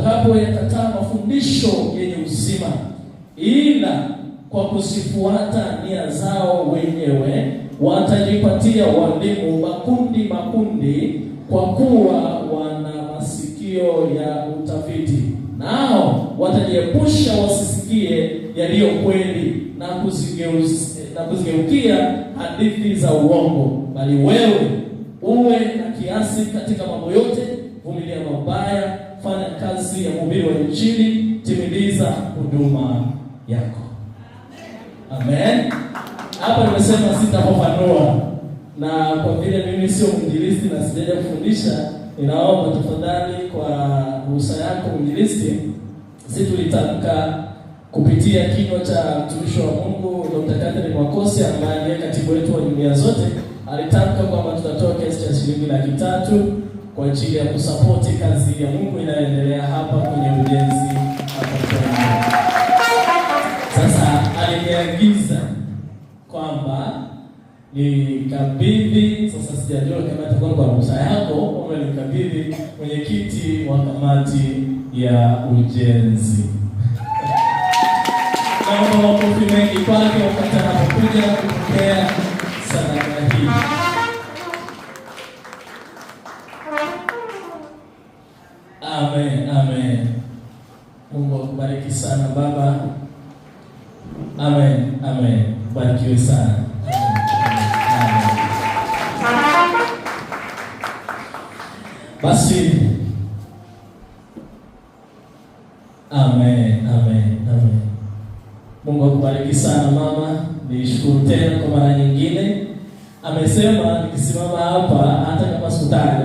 watakapoyakataa mafundisho yenye uzima, ila kwa kuzifuata nia zao wenyewe watajipatia walimu makundi, kwa kuwa wana masikio ya utafiti, nao watajiepusha wasisikie yaliyo kweli na kuzigeukia hadithi za uongo. Bali wewe uwe na kiasi katika mambo yote, vumilia mabaya, fanya kazi ya mhubiri wa Injili, timiliza huduma yako. Amen. Hapa nimesema sitafafanua, na kwa vile mimi sio mwinjilisti na sijaja kufundisha, ninaomba tafadhali kwa ruhusa yako mwinjilisti, sisi tulitamka kupitia kinywa cha mtumishi wa Mungu Dr. Catherine Mwakosi ambaye ndiye katibu wetu wa jumuiya zote, alitamka kwamba tutatoa kiasi cha shilingi 300,000 kwa ajili ya kusapoti kazi ya Mungu inayoendelea hapa kwenye ujenzi hapa kwa. Sasa aliniagiza kwamba nikabidhi, sasa sijajua kama itakuwa kwa ruhusa yako, kwamba nikabidhi mwenyekiti wa kamati ya ujenzi. Naomba makofi mengi kwake wakati anapokuja kupokea sadaka hii. Amen, amen. Mungu akubariki sana baba. Amen, amen. Barikiwe sana. Amen. Basi amen, amen, amen. Mungu akubariki sana mama. Nishukuru tena kwa mara nyingine. Amesema nikisimama hapa hata kama sikutaja